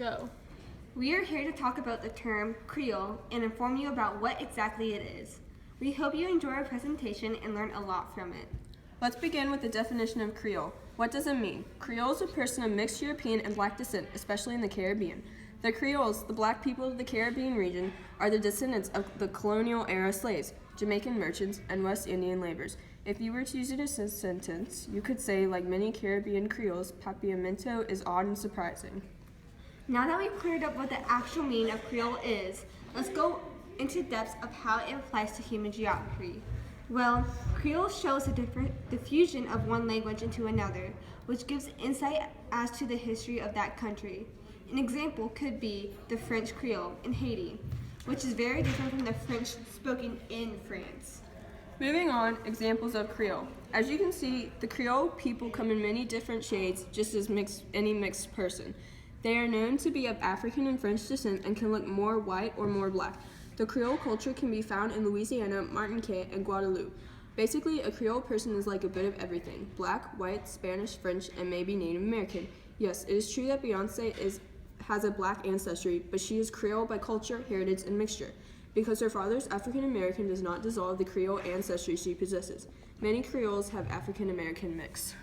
Go. We are here to talk about the term Creole and inform you about what exactly it is. We hope you enjoy our presentation and learn a lot from it. Let's begin with the definition of Creole. What does it mean? Creole is a person of mixed European and Black descent, especially in the Caribbean. The Creoles, the Black people of the Caribbean region, are the descendants of the colonial era slaves, Jamaican merchants, and West Indian laborers. If you were to use it as a sentence, you could say, like many Caribbean Creoles, Papiamento is odd and surprising. Now that we've cleared up what the actual meaning of Creole is, let's go into depths of how it applies to human geography. Well, Creole shows the diffusion of one language into another, which gives insight as to the history of that country. An example could be the French Creole in Haiti, which is very different from the French spoken in France. Moving on, examples of Creole. As you can see, the Creole people come in many different shades, just as any mixed person. They are known to be of African and French descent and can look more white or more black. The Creole culture can be found in Louisiana, Martinique, and Guadeloupe. Basically, a Creole person is like a bit of everything: black, white, Spanish, French, and maybe Native American. Yes, it is true that Beyonce has a black ancestry, but she is Creole by culture, heritage, and mixture. Because her father is African American does not dissolve the Creole ancestry she possesses. Many Creoles have African American mix.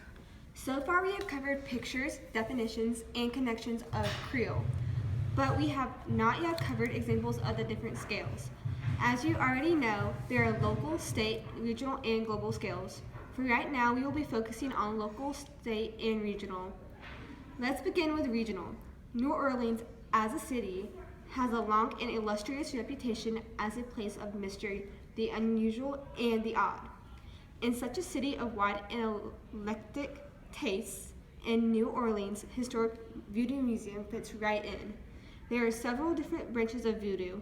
So far we have covered pictures, definitions, and connections of Creole, but we have not yet covered examples of the different scales. As you already know, there are local, state, regional, and global scales. For right now, we will be focusing on local, state, and regional. Let's begin with regional. New Orleans, as a city, has a long and illustrious reputation as a place of mystery, the unusual, and the odd. In such a city of wide and eclectic tastes, in New Orleans, historic Voodoo Museum fits right in. There are several different branches of voodoo.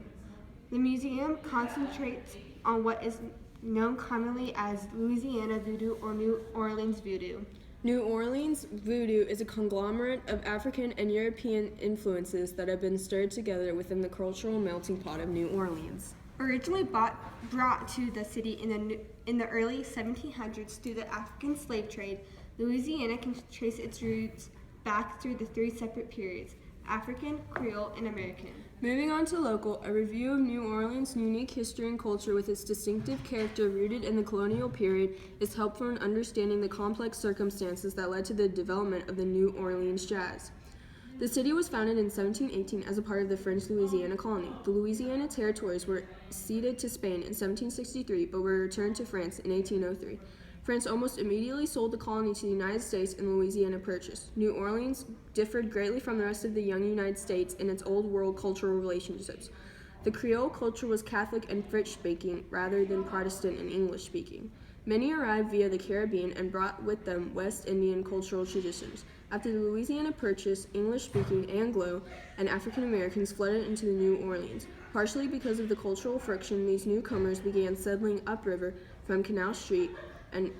The museum concentrates on what is known commonly as Louisiana voodoo or New Orleans voodoo. New Orleans voodoo is a conglomerate of African and European influences that have been stirred together within the cultural melting pot of New Orleans. Originally brought to the city in the early 1700s through the African slave trade, Louisiana can trace its roots back through the three separate periods: African, Creole, and American. Moving on to local, a review of New Orleans' unique history and culture with its distinctive character rooted in the colonial period is helpful in understanding the complex circumstances that led to the development of the New Orleans jazz. The city was founded in 1718 as a part of the French Louisiana colony. The Louisiana territories were ceded to Spain in 1763 but were returned to France in 1803. France almost immediately sold the colony to the United States and Louisiana purchased. New Orleans differed greatly from the rest of the young United States in its old world cultural relationships. The Creole culture was Catholic and French-speaking rather than Protestant and English-speaking. Many arrived via the Caribbean and brought with them West Indian cultural traditions. After the Louisiana Purchase, English-speaking Anglo and African Americans flooded into the New Orleans. Partially because of the cultural friction, these newcomers began settling upriver from Canal Street and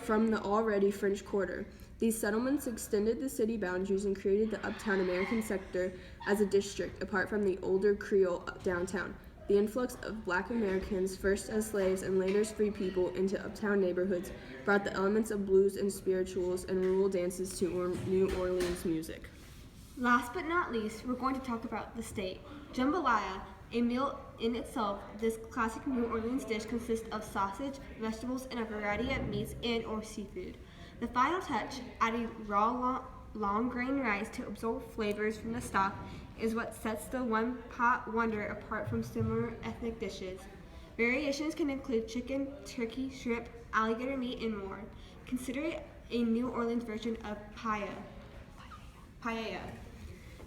from the already French Quarter. These settlements extended the city boundaries and created the uptown American sector as a district, apart from the older Creole downtown. The influx of Black Americans, first as slaves and later as free people, into uptown neighborhoods brought the elements of blues and spirituals and rural dances to New Orleans music. Last but not least, we're going to talk about the state. Jambalaya, a meal in itself, this classic New Orleans dish consists of sausage, vegetables, and a variety of meats and or seafood. The final touch, adding raw long grain rice to absorb flavors from the stock, is what sets the one-pot wonder apart from similar ethnic dishes. Variations can include chicken, turkey, shrimp, alligator meat, and more. Consider it a New Orleans version of paella.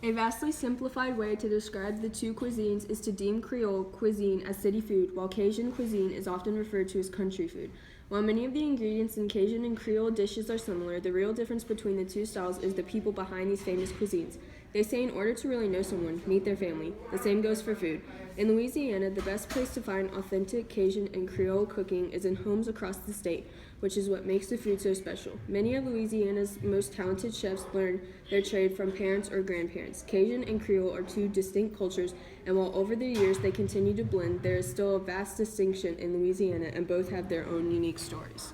A vastly simplified way to describe the two cuisines is to deem Creole cuisine as city food, while Cajun cuisine is often referred to as country food. While many of the ingredients in Cajun and Creole dishes are similar, the real difference between the two styles is the people behind these famous cuisines. They say in order to really know someone, meet their family. The same goes for food. In Louisiana, the best place to find authentic Cajun and Creole cooking is in homes across the state, which is what makes the food so special. Many of Louisiana's most talented chefs learned their trade from parents or grandparents. Cajun and Creole are two distinct cultures, and while over the years they continue to blend, there is still a vast distinction in Louisiana, and both have their own unique stories.